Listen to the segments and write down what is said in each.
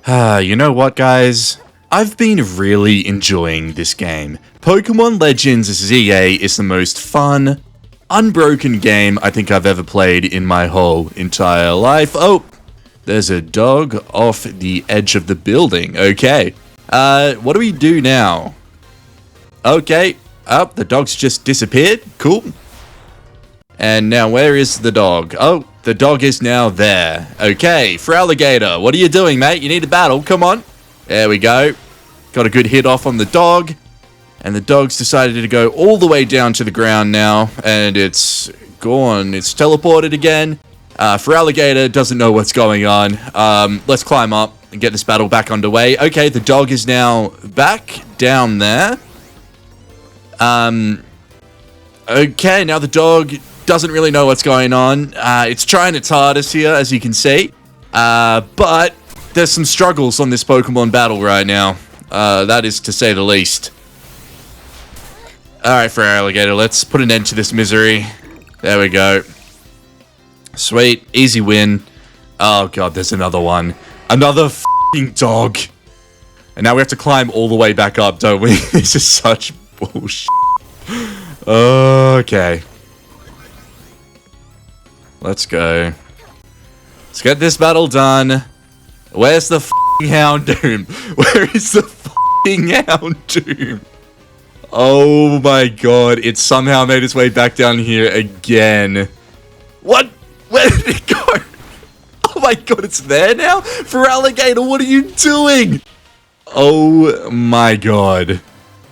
You know what, guys? I've been really enjoying this game. Pokémon Legends ZA is the most fun, unbroken game I think I've ever played in my whole entire life. Oh, there's a dog off the edge of the building. Okay. What do we do now? Okay. Oh, the dog's just disappeared. Cool. And now where is the dog? Oh, the dog is now there. Okay, Alligator, what are you doing, mate? You need a battle. Come on. There we go. Got a good hit off on the dog. And the dog's decided to go all the way down to the ground now. And it's gone. It's teleported again. Alligator doesn't know what's going on. Let's climb up and get this battle back underway. Okay, the dog is now back down there. Okay, now the dog doesn't really know what's going on. It's trying its hardest here, as you can see. But there's some struggles on this Pokemon battle right now. That is to say the least. Alright, Alligator, let's put an end to this misery. There we go. Sweet, easy win. Oh god, there's another one. Another f***ing dog. And now we have to climb all the way back up, don't we? This is such bullshit. Okay. Let's go. Let's get this battle done. Where's the f***ing Houndoom? Where is the f***ing Houndoom? Oh my god, it somehow made its way back down here again. What? Where did it go? Oh my god, it's there now? Alligator, what are you doing? Oh my god.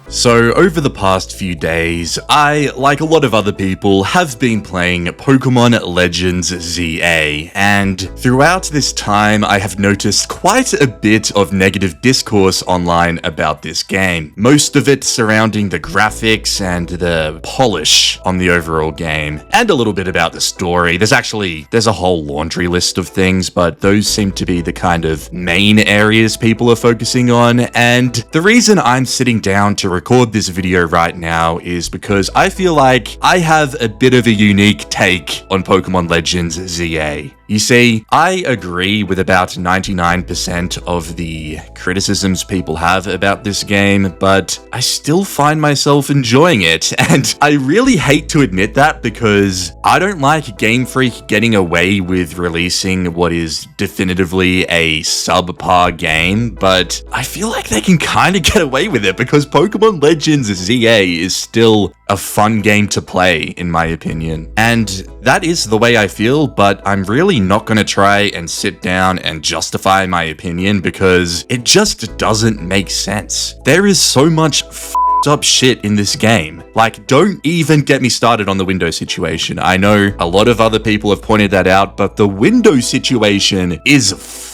So, over the past few days, I, like a lot of other people, have been playing Pokémon Legends ZA, and throughout this time I have noticed quite a bit of negative discourse online about this game. Most of it surrounding the graphics and the polish on the overall game, and a little bit about the story. There's a whole laundry list of things, but those seem to be the kind of main areas people are focusing on, and the reason I'm sitting down to record this video right now is because I feel like I have a bit of a unique take on Pokémon Legends ZA. You see, I agree with about 99% of the criticisms people have about this game, but I still find myself enjoying it, and I really hate to admit that because I don't like Game Freak getting away with releasing what is definitively a subpar game, but I feel like they can kind of get away with it because Pokémon Legends ZA is still a fun game to play, in my opinion. And that is the way I feel, but I'm really not going to try and sit down and justify my opinion because it just doesn't make sense. There is so much f***ed up shit in this game. Like, don't even get me started on the window situation. I know a lot of other people have pointed that out, but the window situation is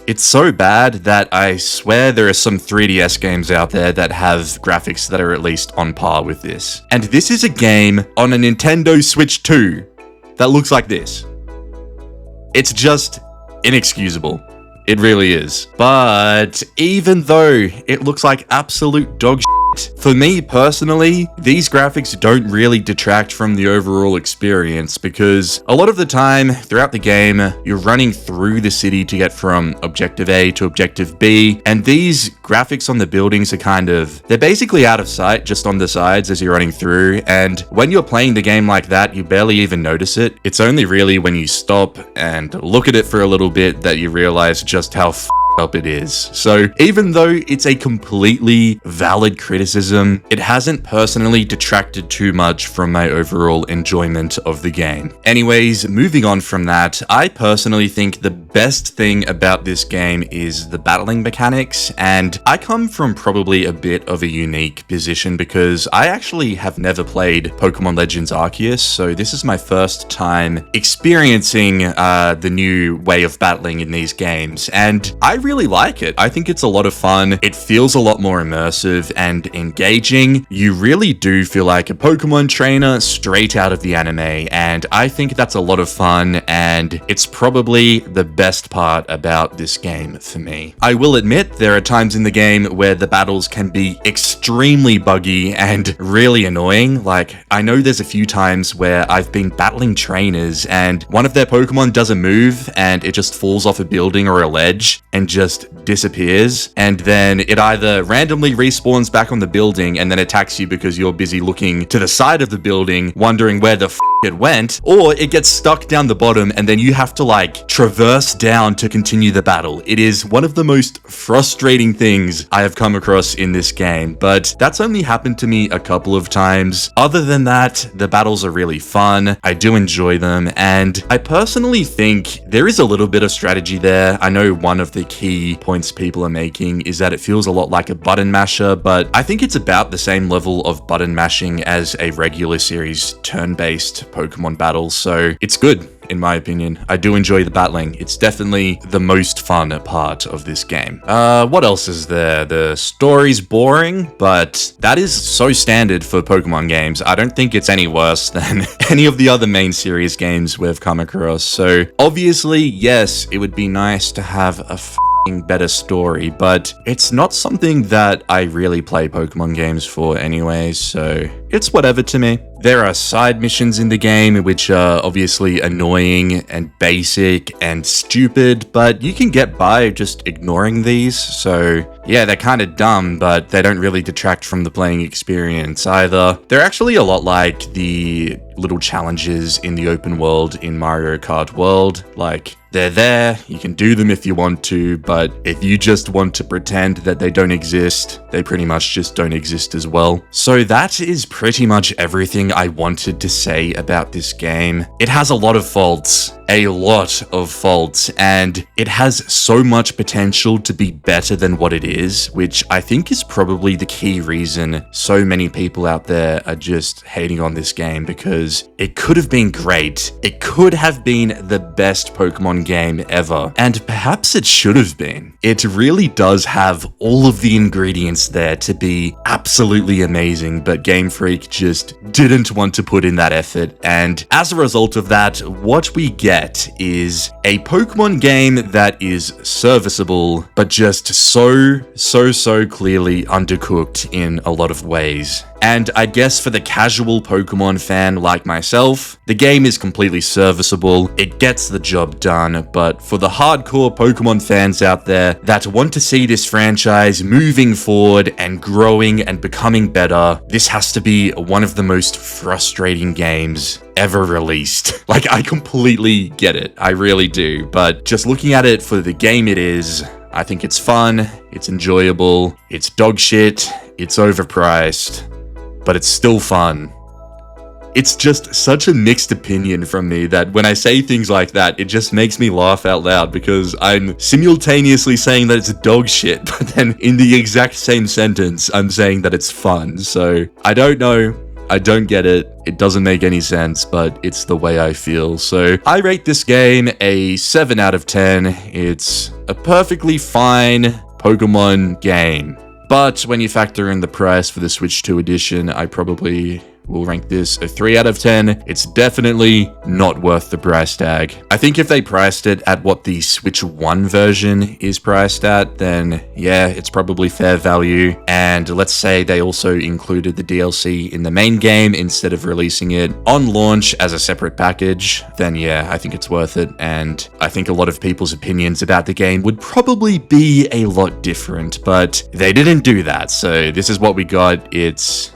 it's so bad that I swear there are some 3DS games out there that have graphics that are at least on par with this. And this is a game on a Nintendo Switch 2 that looks like this. It's just inexcusable. It really is. But even though it looks like absolute dog shit, for me personally, these graphics don't really detract from the overall experience because a lot of the time throughout the game, you're running through the city to get from Objective A to Objective B, and these graphics on the buildings are they're basically out of sight just on the sides as you're running through, and when you're playing the game like that, you barely even notice it. It's only really when you stop and look at it for a little bit that you realize just how up it is. So even though it's a completely valid criticism, it hasn't personally detracted too much from my overall enjoyment of the game. Anyways, moving on from that, I personally think the best thing about this game is the battling mechanics, and I come from probably a bit of a unique position because I actually have never played Pokémon Legends Arceus, so this is my first time experiencing the new way of battling in these games, and I really like it. I think it's a lot of fun. It feels a lot more immersive and engaging. You really do feel like a Pokemon trainer straight out of the anime, and I think that's a lot of fun, and it's probably the best best part about this game for me. I will admit there are times in the game where the battles can be extremely buggy and really annoying. Like, I know there's a few times where I've been battling trainers and one of their Pokemon does a move and it just falls off a building or a ledge and just disappears, and then it either randomly respawns back on the building and then attacks you because you're busy looking to the side of the building wondering where the it went, or it gets stuck down the bottom and then you have to like traverse down to continue the battle. It is one of the most frustrating things I have come across in this game, but that's only happened to me a couple of times. Other than that, the battles are really fun. I do enjoy them, and I personally think there is a little bit of strategy there. I know one of the key points people are making is that it feels a lot like a button masher, but I think it's about the same level of button mashing as a regular series turn-based Pokemon battles, so it's good. In my opinion, I do enjoy the battling. It's definitely the most fun part of this game. What else is there? The story's boring, but that is so standard for Pokemon games. I don't think it's any worse than any of the other main series games we've come across. So obviously, yes, it would be nice to have a better story, but it's not something that I really play Pokemon games for anyways, so it's whatever to me. There are side missions in the game which are obviously annoying and basic and stupid, but you can get by just ignoring these, so yeah, they're kind of dumb, but they don't really detract from the playing experience either. They're actually a lot like the little challenges in the open world in Mario Kart World. Like, they're there, you can do them if you want to, but if you just want to pretend that they don't exist, they pretty much just don't exist as well. So that is pretty much everything I wanted to say about this game. It has a lot of faults, and it has so much potential to be better than what it is, which I think is probably the key reason so many people out there are just hating on this game, because it could have been great. It could have been the best Pokemon game ever, and perhaps it should have been. It really does have all of the ingredients there to be absolutely amazing, but Game Freak just didn't want to put in that effort, and as a result of that, what we get is a Pokemon game that is serviceable, but just so clearly undercooked in a lot of ways. And I guess for the casual Pokemon fan like myself, the game is completely serviceable, it gets the job done, but for the hardcore Pokemon fans out there that want to see this franchise moving forward and growing and becoming better, this has to be one of the most frustrating games ever released. Like, I completely get it, I really do, but just looking at it for the game it is, I think it's fun, it's enjoyable, it's dog shit, it's overpriced, but it's still fun. It's just such a mixed opinion from me that when I say things like that, it just makes me laugh out loud, because I'm simultaneously saying that it's dog shit, but then in the exact same sentence, I'm saying that it's fun. So I don't know. I don't get it. It doesn't make any sense, but it's the way I feel. So I rate this game a 7 out of 10. It's a perfectly fine Pokemon game. But when you factor in the price for the Switch 2 edition, I probably will rank this a 3 out of 10. It's definitely not worth the price tag. I think if they priced it at what the Switch 1 version is priced at, then yeah, it's probably fair value. And let's say they also included the DLC in the main game instead of releasing it on launch as a separate package, then yeah, I think it's worth it. And I think a lot of people's opinions about the game would probably be a lot different, but they didn't do that. So this is what we got. It's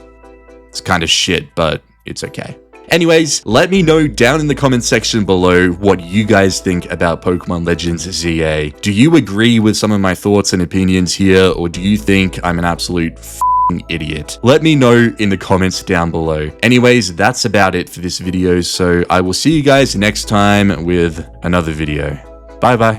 kind of shit, but it's okay. Anyways, let me know down in the comment section below what you guys think about Pokemon Legends ZA. Do you agree with some of my thoughts and opinions here, or do you think I'm an absolute idiot? Let me know in the comments down below. Anyways, that's about it for this video, so I will see you guys next time with another video. Bye bye.